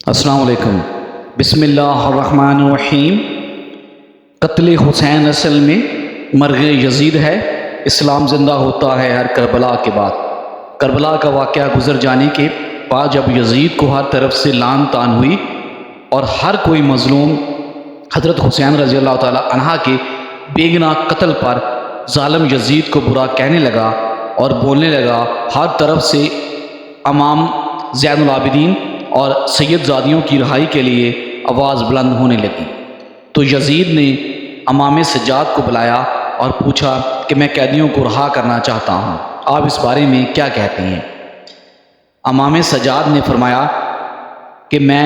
السلام علیکم۔ بسم اللہ الرحمن الرحیم۔ قتل حسین اصل میں مرغ یزید ہے۔ اسلام زندہ ہوتا ہے ہر کربلا کے بعد۔ کربلا کا واقعہ گزر جانے کے بعد جب یزید کو ہر طرف سے لعن طعن ہوئی اور ہر کوئی مظلوم حضرت حسین رضی اللہ تعالی عنہ کے بے گناہ قتل پر ظالم یزید کو برا کہنے لگا اور بولنے لگا، ہر طرف سے امام زین العابدین اور سید زادیوں کی رہائی کے لیے آواز بلند ہونے لگی، تو یزید نے امام سجاد کو بلایا اور پوچھا کہ میں قیدیوں کو رہا کرنا چاہتا ہوں، آپ اس بارے میں کیا کہتے ہیں؟ امام سجاد نے فرمایا کہ میں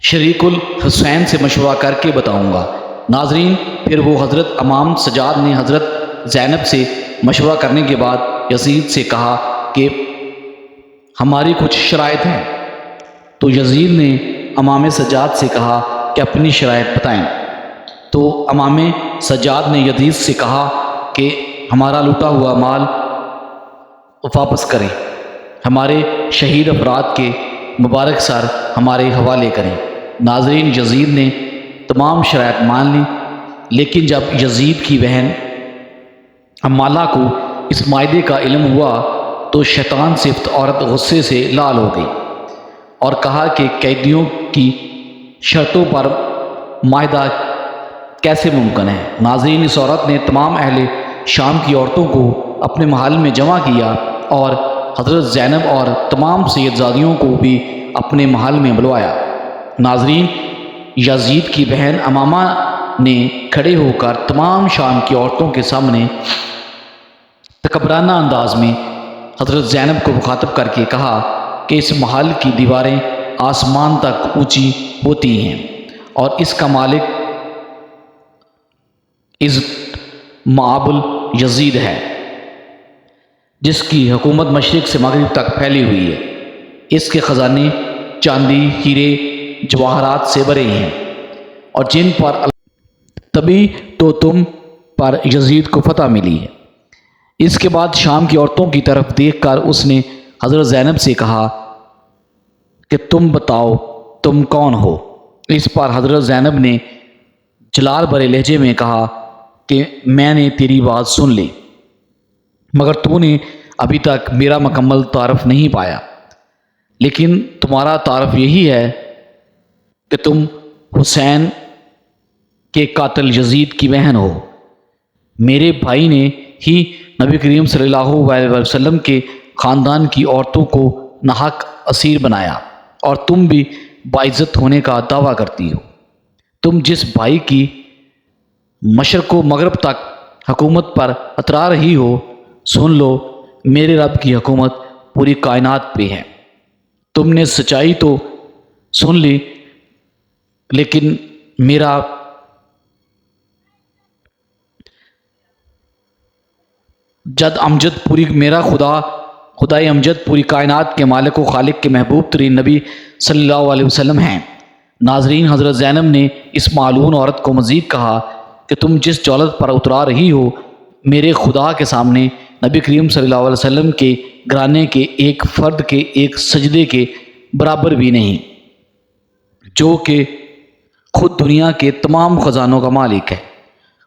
شریک الحسین سے مشورہ کر کے بتاؤں گا۔ ناظرین، پھر وہ حضرت امام سجاد نے حضرت زینب سے مشورہ کرنے کے بعد یزید سے کہا کہ ہماری کچھ شرائط ہیں، تو یزید نے امام سجاد سے کہا کہ اپنی شرائط بتائیں، تو امام سجاد نے یزید سے کہا کہ ہمارا لوٹا ہوا مال واپس کریں، ہمارے شہید افراد کے مبارک سر ہمارے حوالے کریں۔ ناظرین، یزید نے تمام شرائط مان لی، لیکن جب یزید کی بہن امالہ کو اس معاہدے کا علم ہوا تو شیطان صفت عورت غصے سے لال ہو گئی اور کہا کہ قیدیوں کی شرطوں پر معاہدہ کیسے ممکن ہے؟ ناظرین، اس عورت نے تمام اہل شام کی عورتوں کو اپنے محل میں جمع کیا اور حضرت زینب اور تمام سیدزادیوں کو بھی اپنے محل میں بلوایا۔ ناظرین، یزید کی بہن امامہ نے کھڑے ہو کر تمام شام کی عورتوں کے سامنے تکبرانہ انداز میں حضرت زینب کو مخاطب کر کے کہا کہ اس محل کی دیواریں آسمان تک اونچی ہوتی ہیں اور اس کا مالک عزت مآب یزید ہے، جس کی حکومت مشرق سے مغرب تک پھیلی ہوئی ہے۔ اس کے خزانے چاندی، ہیرے، جواہرات سے بھرے ہیں اور جن پر تبھی تو تم پر یزید کو فتح ملی ہے۔ اس کے بعد شام کی عورتوں کی طرف دیکھ کر اس نے حضرت زینب سے کہا کہ تم بتاؤ تم کون ہو؟ اس پر حضرت زینب نے جلال بھرے لہجے میں کہا کہ میں نے تیری بات سن لی، مگر تو نے ابھی تک میرا مکمل تعارف نہیں پایا، لیکن تمہارا تعارف یہی ہے کہ تم حسین کے قاتل یزید کی بہن ہو۔ میرے بھائی نے ہی نبی کریم صلی اللہ علیہ وسلم کے خاندان کی عورتوں کو ناحق اسیر بنایا اور تم بھی باعزت ہونے کا دعویٰ کرتی ہو۔ تم جس بھائی کی مشرق و مغرب تک حکومت پر اترا رہی ہو، سن لو میرے رب کی حکومت پوری کائنات پہ ہے۔ تم نے سچائی تو سن لی، لیکن میرا خدائے امجد پوری کائنات کے مالک و خالق کے محبوب ترین نبی صلی اللہ علیہ وسلم ہیں۔ ناظرین، حضرت زینب نے اس معلوم عورت کو مزید کہا کہ تم جس دولت پر اترا رہی ہو، میرے خدا کے سامنے نبی کریم صلی اللہ علیہ وسلم کے گھرانے کے ایک فرد کے ایک سجدے کے برابر بھی نہیں، جو کہ خود دنیا کے تمام خزانوں کا مالک ہے،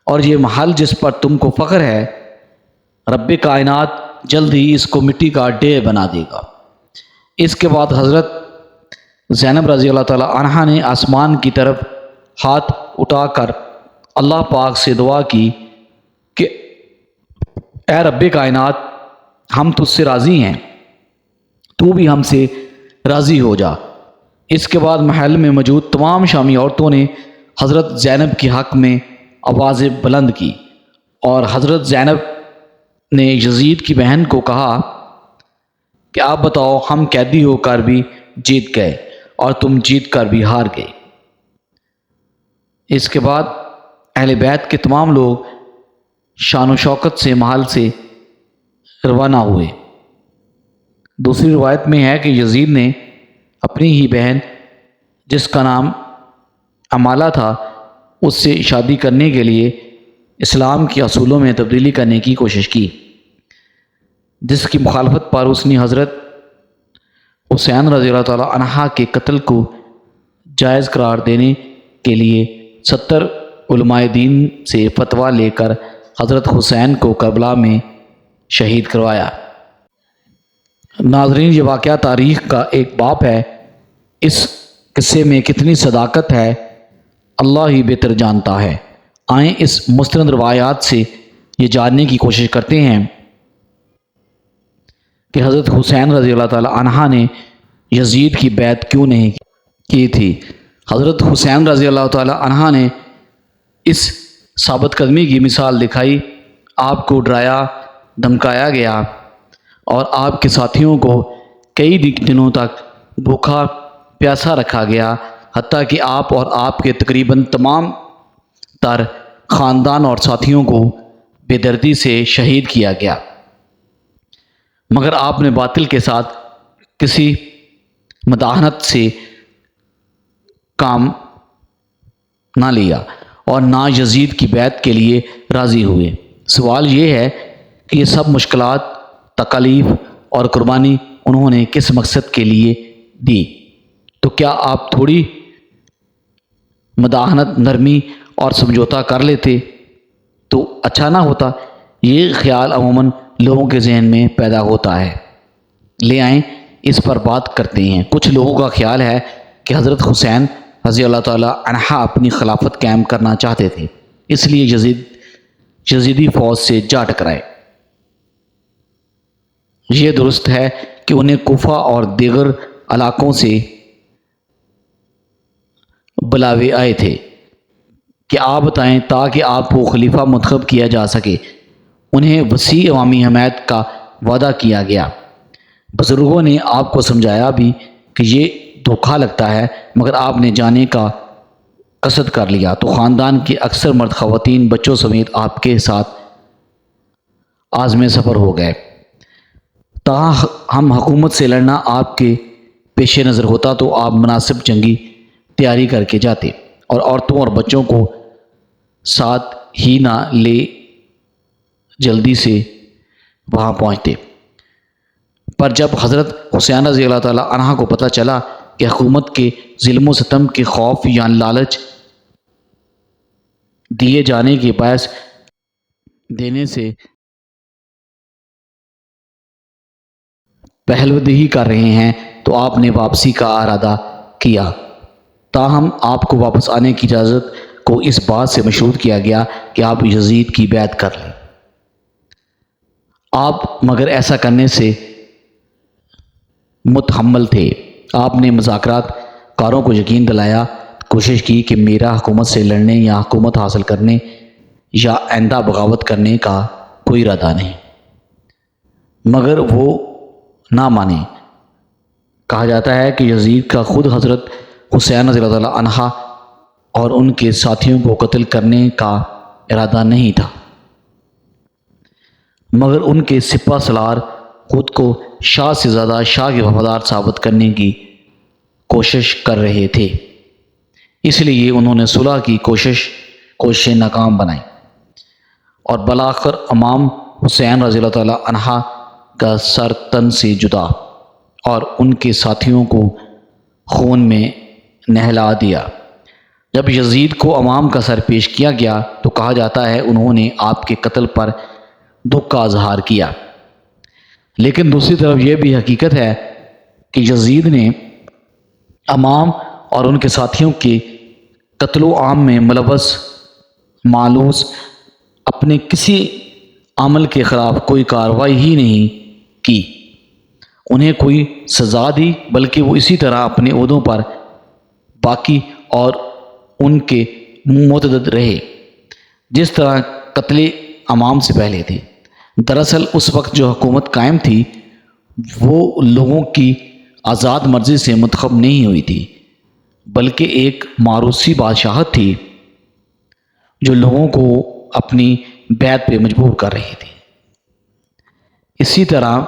اور یہ محل جس پر تم کو فخر ہے، رب کائنات جلد ہی اس کو مٹی کا ڈھیر بنا دے گا۔ اس کے بعد حضرت زینب رضی اللہ تعالی عنہا نے آسمان کی طرف ہاتھ اٹھا کر اللہ پاک سے دعا کی کہ اے رب کائنات، ہم تجھ سے راضی ہیں، تو بھی ہم سے راضی ہو جا۔ اس کے بعد محل میں موجود تمام شامی عورتوں نے حضرت زینب کے حق میں آوازیں بلند کی، اور حضرت زینب نے یزید کی بہن کو کہا کہ آپ بتاؤ، ہم قیدی ہو کر بھی جیت گئے اور تم جیت کر بھی ہار گئے۔ اس کے بعد اہل بیت کے تمام لوگ شان و شوکت سے محل سے روانہ ہوئے۔ دوسری روایت میں ہے کہ یزید نے اپنی ہی بہن، جس کا نام امالہ تھا، اس سے شادی کرنے کے لیے اسلام کے اصولوں میں تبدیلی کرنے کی کوشش کی، جس کی مخالفت پر اس نے حضرت حسین رضی اللہ تعالیٰ عنہ کے قتل کو جائز قرار دینے کے لیے 70 علماء دین سے فتویٰ لے کر حضرت حسین کو کربلا میں شہید کروایا۔ ناظرین، یہ واقعہ تاریخ کا ایک باب ہے۔ اس قصے میں کتنی صداقت ہے اللہ ہی بہتر جانتا ہے۔ آئیں اس مستند روایات سے یہ جاننے کی کوشش کرتے ہیں کہ حضرت حسین رضی اللہ تعالی عنہ نے یزید کی بیعت کیوں نہیں کی تھی۔ حضرت حسین رضی اللہ تعالی عنہ نے اس ثابت قدمی کی مثال دکھائی۔ آپ کو ڈرایا دھمکایا گیا اور آپ کے ساتھیوں کو کئی دنوں تک بھوکا پیاسا رکھا گیا، حتیٰ کہ آپ اور آپ کے تقریباً تمام تر خاندان اور ساتھیوں کو بے دردی سے شہید کیا گیا، مگر آپ نے باطل کے ساتھ کسی مداہنت سے کام نہ لیا اور نہ یزید کی بیعت کے لیے راضی ہوئے۔ سوال یہ ہے کہ یہ سب مشکلات، تکالیف اور قربانی انہوں نے کس مقصد کے لیے دی؟ تو کیا آپ تھوڑی مداہنت، نرمی اور سمجھوتا کر لیتے تو اچھا نہ ہوتا؟ یہ خیال عموماً لوگوں کے ذہن میں پیدا ہوتا ہے۔ لے آئیں اس پر بات کرتے ہیں۔ کچھ لوگوں کا خیال ہے کہ حضرت حسین رضی اللہ تعالی عنہ اپنی خلافت قائم کرنا چاہتے تھے، اس لیے یزیدی فوج سے جا ٹکرائے۔ یہ درست ہے کہ انہیں کوفہ اور دیگر علاقوں سے بلاوے آئے تھے کہ آپ بتائیں تاکہ آپ کو خلیفہ منتخب کیا جا سکے۔ انہیں وسیع عوامی حمایت کا وعدہ کیا گیا۔ بزرگوں نے آپ کو سمجھایا بھی کہ یہ دھوکہ لگتا ہے، مگر آپ نے جانے کا قصد کر لیا تو خاندان کے اکثر مرد، خواتین، بچوں سمیت آپ کے ساتھ عازم سفر ہو گئے۔ تاہم حکومت سے لڑنا آپ کے پیش نظر ہوتا تو آپ مناسب جنگی تیاری کر کے جاتے اور عورتوں اور بچوں کو ساتھ ہی نہ لے جلدی سے وہاں پہنچتے۔ پر جب حضرت حسین رضی اللہ تعالی عنہ کو پتہ چلا کہ حکومت کے ظلم و ستم کے خوف یا لالچ دیے جانے کے باعث دینے سے پہلودہی کر رہے ہیں تو آپ نے واپسی کا ارادہ کیا۔ تاہم آپ کو واپس آنے کی اجازت کو اس بات سے مشروط کیا گیا کہ آپ یزید کی بیعت کر لیں۔ آپ مگر ایسا کرنے سے متحمل تھے۔ آپ نے مذاکرات کاروں کو یقین دلایا، کوشش کی کہ میرا حکومت سے لڑنے یا حکومت حاصل کرنے یا آئندہ بغاوت کرنے کا کوئی ارادہ نہیں، مگر وہ نہ مانے۔ کہا جاتا ہے کہ یزید کا خود حضرت حسین رضی اللہ تعالی عنہ اور ان کے ساتھیوں کو قتل کرنے کا ارادہ نہیں تھا، مگر ان کے سپہ سالار خود کو شاہ سے زیادہ شاہ کے وفادار ثابت کرنے کی کوشش کر رہے تھے، اس لیے انہوں نے صلح کی کوششیں ناکام بنائیں اور بالآخر امام حسین رضی اللہ تعالی عنہ کا سر تن سے جدا اور ان کے ساتھیوں کو خون میں نہلا دیا۔ جب یزید کو امام کا سر پیش کیا گیا تو کہا جاتا ہے انہوں نے آپ کے قتل پر دکھ کا اظہار کیا، لیکن دوسری طرف یہ بھی حقیقت ہے کہ یزید نے امام اور ان کے ساتھیوں کے قتل و عام میں ملوث مالوث اپنے کسی عمل کے خلاف کوئی کارروائی ہی نہیں کی، انہیں کوئی سزا دی، بلکہ وہ اسی طرح اپنے عہدوں پر باقی اور ان کے متعدد رہے جس طرح قتل امام سے پہلے تھے۔ دراصل اس وقت جو حکومت قائم تھی وہ لوگوں کی آزاد مرضی سے منتخب نہیں ہوئی تھی، بلکہ ایک موروثی بادشاہت تھی جو لوگوں کو اپنی بیعت پہ مجبور کر رہی تھی۔ اسی طرح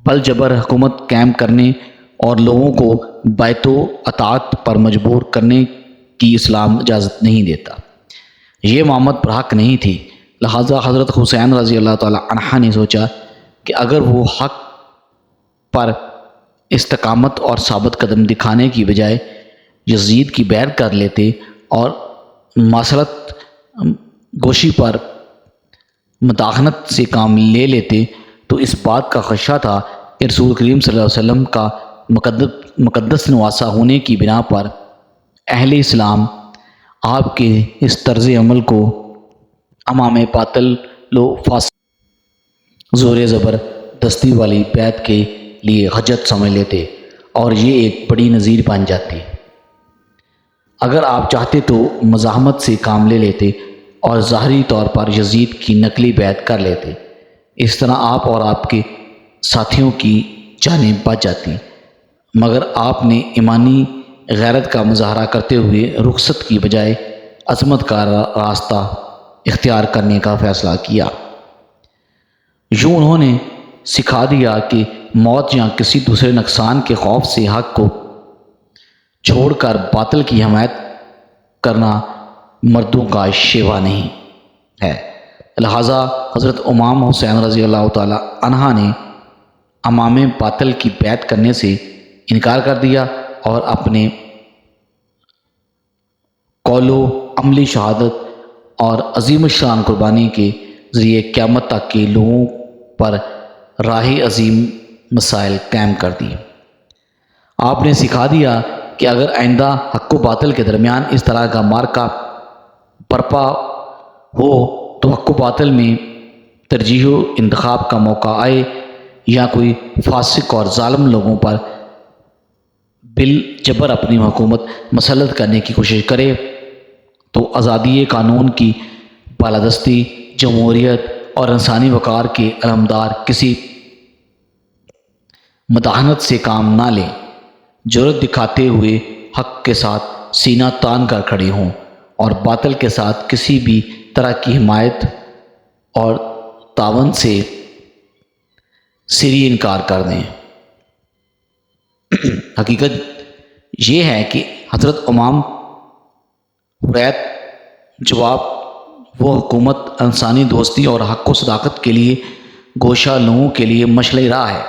بل جبر حکومت قائم کرنے اور لوگوں کو بیعت و اطاعت پر مجبور کرنے کی اسلام اجازت نہیں دیتا۔ یہ امامت پر حق نہیں تھی، لہٰذا حضرت حسین رضی اللہ تعالی عنہ نے سوچا کہ اگر وہ حق پر استقامت اور ثابت قدم دکھانے کی بجائے یزید کی بیعت کر لیتے اور معصرت گوشی پر مداخنت سے کام لے لیتے تو اس بات کا خدشہ تھا کہ رسول کریم صلی اللہ علیہ وسلم کا مقدس نواسہ ہونے کی بنا پر اہل اسلام آپ کے اس طرز عمل کو امام باطل و فاسق زور زبردستی والی بیعت کے لیے حجت سمجھ لیتے اور یہ ایک بڑی نظیر بن جاتی۔ اگر آپ چاہتے تو مزاحمت سے کام لے لیتے اور ظاہری طور پر یزید کی نقلی بیعت کر لیتے، اس طرح آپ اور آپ کے ساتھیوں کی جانیں بچ جاتی، مگر آپ نے ایمانی غیرت کا مظاہرہ کرتے ہوئے رخصت کی بجائے عظمت کا راستہ اختیار کرنے کا فیصلہ کیا۔ یوں انہوں نے سکھا دیا کہ موت یا کسی دوسرے نقصان کے خوف سے حق کو چھوڑ کر باطل کی حمایت کرنا مردوں کا شیوا نہیں ہے۔ لہٰذا حضرت امام حسین رضی اللہ تعالی عنہ نے امام باطل کی بیعت کرنے سے انکار کر دیا اور اپنے قول و عملی شہادت اور عظیم الشان قربانی کے ذریعے قیامت تک کے لوگوں پر راہ عظیم مسائل قائم کر دی۔ آپ نے سکھا دیا کہ اگر آئندہ حق و باطل کے درمیان اس طرح کا معرکہ برپا ہو تو حق و باطل میں ترجیح و انتخاب کا موقع آئے یا کوئی فاسق اور ظالم لوگوں پر بالجبر اپنی حکومت مسلط کرنے کی کوشش کرے تو آزادی قانون کی بالادستی، جمہوریت اور انسانی وقار کے علمدار کسی مداحنت سے کام نہ لیں، جرأت دکھاتے ہوئے حق کے ساتھ سینہ تان کر کھڑے ہوں اور باطل کے ساتھ کسی بھی طرح کی حمایت اور تعاون سے سری انکار کر دیں۔ حقیقت یہ ہے کہ حضرت امام حریت جواب وہ حکومت انسانی دوستی اور حق و صداقت کے لیے گوشہ لوگوں کے لیے مشعل راہ ہے۔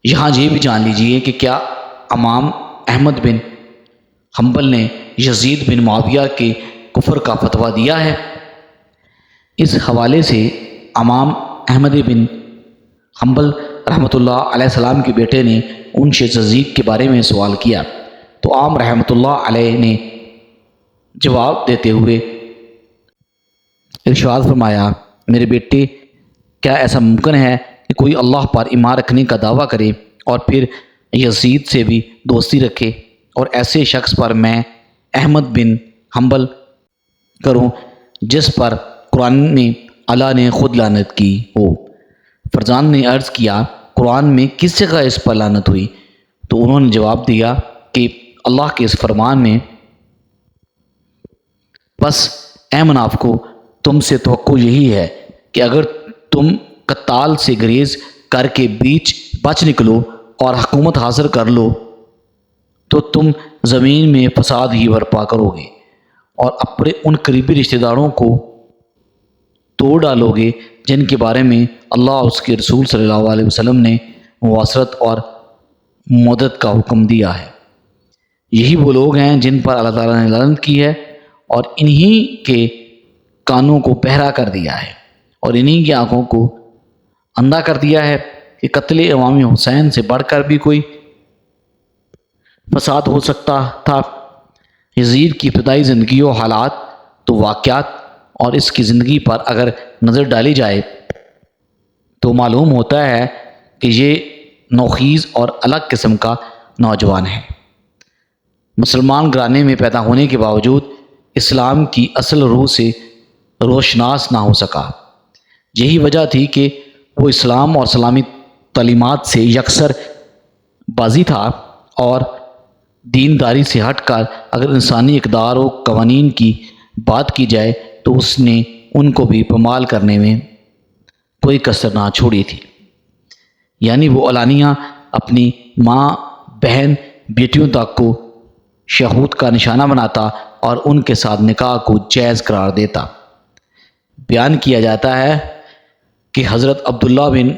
یہاں یہ بھی جان لیجئے کہ کیا امام احمد بن حنبل نے یزید بن معاویہ کے کفر کا فتویٰ دیا ہے؟ اس حوالے سے امام احمد بن حنبل رحمۃ اللہ علیہ السلام کے بیٹے نے ان سے یزید کے بارے میں سوال کیا تو امام رحمۃ اللہ علیہ نے جواب دیتے ہوئے ارشاد فرمایا، میرے بیٹے، کیا ایسا ممکن ہے کہ کوئی اللہ پر ایمان رکھنے کا دعویٰ کرے اور پھر یزید سے بھی دوستی رکھے، اور ایسے شخص پر میں احمد بن حنبل کروں جس پر قرآن میں اللہ نے خود لعنت کی ہو؟ فرزند نے عرض کیا، قرآن میں کس جگہ اس پر لعنت ہوئی؟ تو انہوں نے جواب دیا کہ اللہ کے اس فرمان میں، بس اے منافقو، تم سے توقع یہی ہے کہ اگر تم قتال سے گریز کر کے بیچ بچ نکلو اور حکومت حاصل کر لو تو تم زمین میں فساد ہی برپا کرو گے اور اپنے ان قریبی رشتہ داروں کو توڑ ڈالو گے جن کے بارے میں اللہ اور اس کے رسول صلی اللہ علیہ وسلم نے مواصلت اور مدد کا حکم دیا ہے۔ یہی وہ لوگ ہیں جن پر اللہ تعالیٰ نے لعنت کی ہے اور انہی کے کانوں کو بہرا کر دیا ہے اور انہی کی آنکھوں کو اندھا کر دیا ہے کہ قتل امام حسین سے بڑھ کر بھی کوئی فساد ہو سکتا تھا۔ یزید کی ابتدائی زندگی و حالات تو واقعات اور اس کی زندگی پر اگر نظر ڈالی جائے تو معلوم ہوتا ہے کہ یہ نوخیز اور الگ قسم کا نوجوان ہے۔ مسلمان گھرانے میں پیدا ہونے کے باوجود اسلام کی اصل روح سے روشناس نہ ہو سکا۔ یہی وجہ تھی کہ وہ اسلام اور اسلامی تعلیمات سے یکسر بازی تھا اور دینداری سے ہٹ کر اگر انسانی اقدار و قوانین کی بات کی جائے تو اس نے ان کو بھی پامال کرنے میں کوئی کسر نہ چھوڑی تھی۔ یعنی وہ علانیہ اپنی ماں، بہن، بیٹیوں تک کو شہوت کا نشانہ بناتا اور ان کے ساتھ نکاح کو جائز قرار دیتا۔ بیان کیا جاتا ہے کہ حضرت عبداللہ بن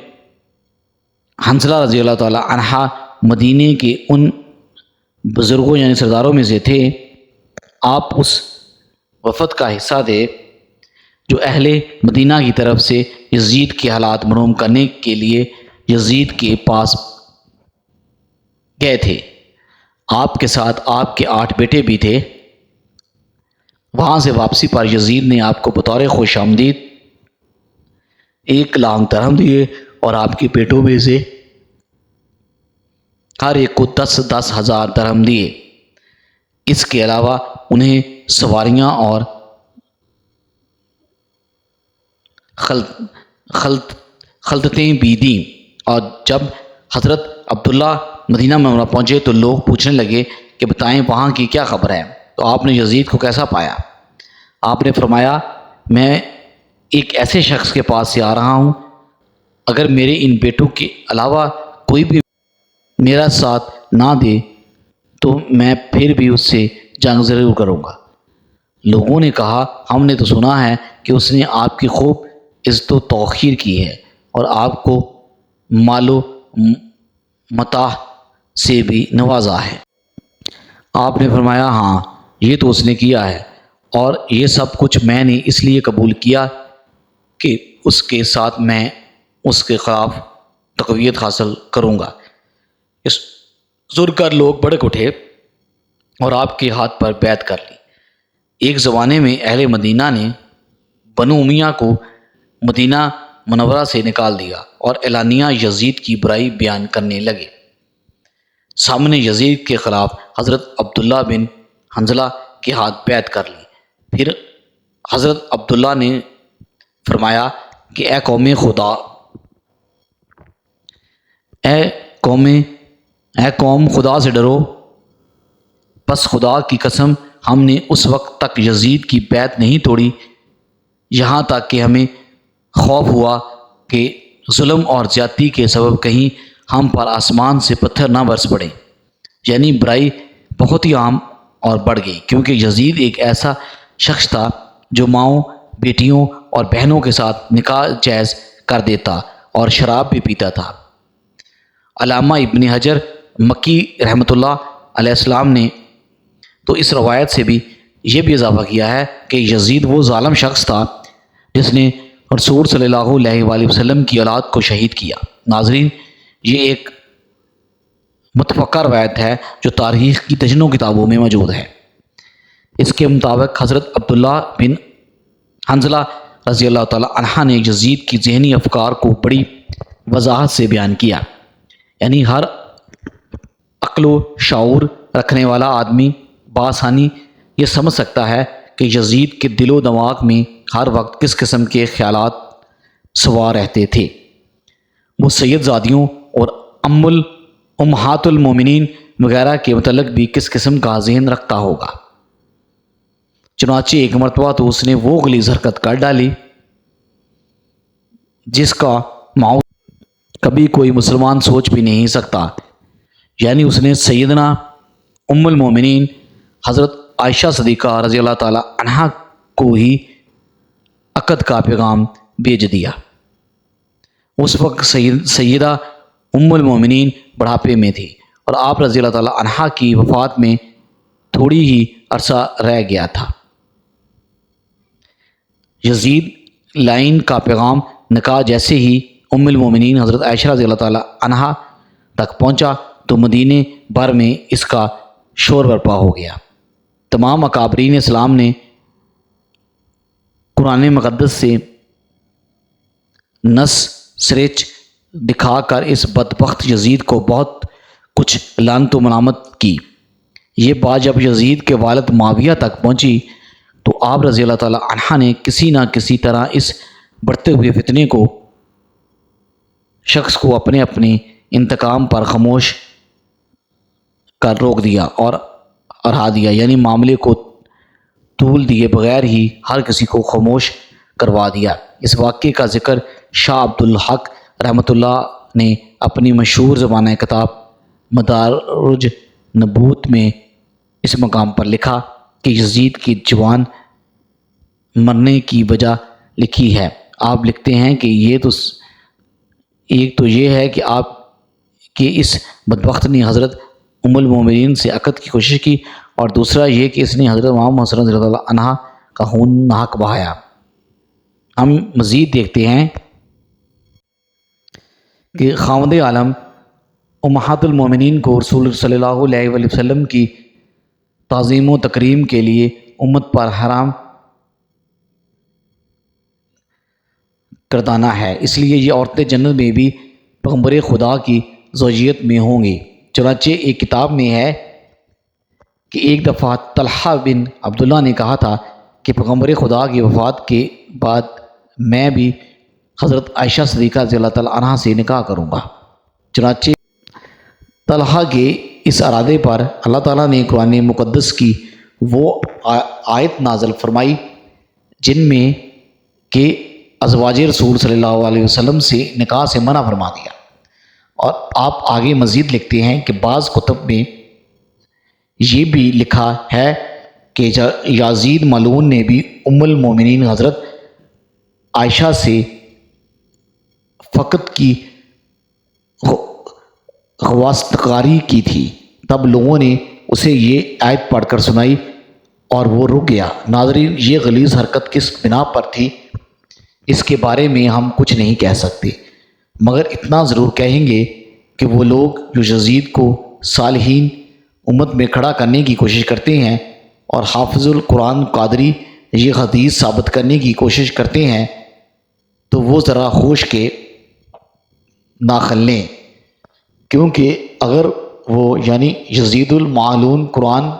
حنظلہ رضی اللہ تعالی عنہ مدینے کے ان بزرگوں یعنی سرداروں میں سے تھے، آپ اس وفد کا حصہ تھے جو اہل مدینہ کی طرف سے یزید کے حالات معلوم کرنے کے لیے یزید کے پاس گئے تھے۔ آپ کے ساتھ آپ کے 8 بیٹے بھی تھے۔ وہاں سے واپسی پر یزید نے آپ کو بطور خوش آمدید 1 لاکھ درہم دیے اور آپ کے بیٹوں میں سے ہر ایک کو 10 ہزار درہم دیے۔ اس کے علاوہ انہیں سواریاں اور خلطتیں بھی دیں، اور جب حضرت عبداللہ مدینہ منورہ پہنچے تو لوگ پوچھنے لگے کہ بتائیں وہاں کی کیا خبر ہے، تو آپ نے یزید کو کیسا پایا؟ آپ نے فرمایا میں ایک ایسے شخص کے پاس سے آ رہا ہوں، اگر میرے ان بیٹوں کے علاوہ کوئی بھی میرا ساتھ نہ دے تو میں پھر بھی اس سے جنگ ضرور کروں گا۔ لوگوں نے کہا ہم نے تو سنا ہے کہ اس نے آپ کی خوب عزت و توقیر کی ہے اور آپ کو مال و متاع سے بھی نوازا ہے۔ آپ نے فرمایا ہاں یہ تو اس نے کیا ہے، اور یہ سب کچھ میں نے اس لیے قبول کیا کہ اس کے ساتھ میں اس کے خلاف تقویت حاصل کروں گا۔ اس سن کر لوگ بھڑک اٹھے اور آپ کے ہاتھ پر بیعت کر لی۔ ایک زمانے میں اہل مدینہ نے بنو امیہ کو مدینہ منورہ سے نکال دیا اور اعلانیہ یزید کی برائی بیان کرنے لگے۔ سامنے یزید کے خلاف حضرت عبداللہ بن حنظلہ کے ہاتھ بیعت کر لی۔ پھر حضرت عبداللہ نے فرمایا کہ اے قوم خدا سے ڈرو۔ پس خدا کی قسم ہم نے اس وقت تک یزید کی بیعت نہیں توڑی یہاں تک کہ ہمیں خوف ہوا کہ ظلم اور زیادتی کے سبب کہیں ہم پر آسمان سے پتھر نہ برس پڑے۔ یعنی برائی بہت ہی عام اور بڑھ گئی، کیونکہ یزید ایک ایسا شخص تھا جو ماؤں، بیٹیوں اور بہنوں کے ساتھ نکاح جائز کر دیتا اور شراب بھی پیتا تھا۔ علامہ ابن حجر مکی رحمۃ اللہ علیہ السلام نے تو اس روایت سے بھی یہ بھی اضافہ کیا ہے کہ یزید وہ ظالم شخص تھا جس نے رسول صلی اللہ علیہ وآلہ وسلم کی اولاد کو شہید کیا۔ ناظرین، یہ ایک متفقہ روایت ہے جو تاریخ کی دجنوں کتابوں میں موجود ہے۔ اس کے مطابق حضرت عبداللہ بن حنظلہ رضی اللہ تعالیٰ عنہ نے یزید کی ذہنی افکار کو بڑی وضاحت سے بیان کیا۔ یعنی ہر عقل و شعور رکھنے والا آدمی بآسانی یہ سمجھ سکتا ہے کہ یزید کے دل و دماغ میں ہر وقت کس قسم کے خیالات سوار رہتے تھے۔ وہ سید زادیوں اور امہات المومنین وغیرہ کے متعلق بھی کس قسم کا ذہن رکھتا ہوگا۔ چنانچہ ایک مرتبہ تو اس نے وہ غلیظ حرکت کر ڈالی جس کا معاوضہ کبھی کوئی مسلمان سوچ بھی نہیں سکتا۔ یعنی اس نے سیدنا ام المومنین حضرت عائشہ صدیقہ رضی اللہ تعالیٰ عنہا کو ہی عقد کا پیغام بھیج دیا۔ اس وقت سیدہ ام المومنین بڑھاپے میں تھی اور آپ رضی اللہ تعالیٰ عنہا کی وفات میں تھوڑی ہی عرصہ رہ گیا تھا۔ یزید لائن کا پیغام نکاح جیسے ہی ام المومنین حضرت عائشہ رضی اللہ تعالیٰ عنہا تک پہنچا تو مدینے بھر میں اس کا شور برپا ہو گیا۔ تمام اکابرین اسلام نے قرآن مقدس سے نص سرچ دکھا کر اس بدبخت یزید کو بہت کچھ لعنت و ملامت کی۔ یہ بات جب یزید کے والد معاویہ تک پہنچی تو آپ رضی اللہ تعالیٰ عنہ نے کسی نہ کسی طرح اس بڑھتے ہوئے فتنے کو شخص کو اپنے انتقام پر خاموش کر روک دیا اور ہرا دیا۔ یعنی معاملے کو طول دیے بغیر ہی ہر کسی کو خاموش کروا دیا۔ اس واقعے کا ذکر شاہ عبد الحق رحمۃ اللہ نے اپنی مشہور زمانہ کتاب مدارج نبوت میں اس مقام پر لکھا کہ یزید کی جوان مرنے کی وجہ لکھی ہے۔ آپ لکھتے ہیں کہ ایک تو یہ ہے کہ آپ کہ اس بدبخت نے حضرت ام المومنین سے عقد کی کوشش کی، اور دوسرا یہ کہ اس نے حضرت امام حسن رضی اللہ عنہ کا خون ناحق بہایا۔ ہم مزید دیکھتے ہیں کہ خاوند عالم امہات المومنین کو رسول صلی اللہ علیہ وآلہ وسلم کی تعظیم و تکریم کے لیے امت پر حرام کردانا ہے، اس لیے یہ عورتیں جنت میں بھی پیغمبر خدا کی زوجیت میں ہوں گی۔ چنانچہ ایک کتاب میں ہے کہ ایک دفعہ طلحہ بن عبداللہ نے کہا تھا کہ پیغمبر خدا کی وفات کے بعد میں بھی حضرت عائشہ صدیقہ رضی اللہ تعالیٰ عنہ سے نکاح کروں گا۔ چنانچہ طلحہ کے اس ارادے پر اللہ تعالیٰ نے قرآن مقدس کی وہ آیت نازل فرمائی جن میں کہ ازواج رسول صلی اللہ علیہ وسلم سے نکاح سے منع فرما دیا۔ اور آپ آگے مزید لکھتے ہیں کہ بعض کتب میں یہ بھی لکھا ہے کہ یزید ملعون نے بھی ام المومنین حضرت عائشہ سے فقط کی خواستگاری کی تھی، تب لوگوں نے اسے یہ آیت پڑھ کر سنائی اور وہ رک گیا۔ ناظرین، یہ غلیظ حرکت کس بنا پر تھی اس کے بارے میں ہم کچھ نہیں کہہ سکتے، مگر اتنا ضرور کہیں گے کہ وہ لوگ جو یزید کو صالحین امت میں کھڑا کرنے کی کوشش کرتے ہیں اور حافظ القرآن قادری یہ حدیث ثابت کرنے کی کوشش کرتے ہیں، تو وہ ذرا ہوش کے ناخن لیں، کیونکہ اگر وہ یعنی یزید المعلون قرآن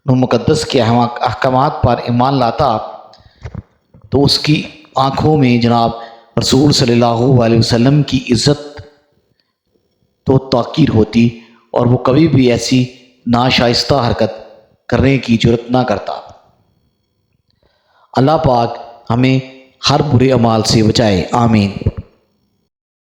مقدس کے احکامات پر ایمان لاتا تو اس کی آنکھوں میں جناب رسول صلی اللہ علیہ وسلم کی عزت تو تحقیر ہوتی، اور وہ کبھی بھی ایسی ناشائستہ حرکت کرنے کی جرت نہ کرتا۔ اللہ پاک ہمیں ہر برے اعمال سے بچائے، آمین۔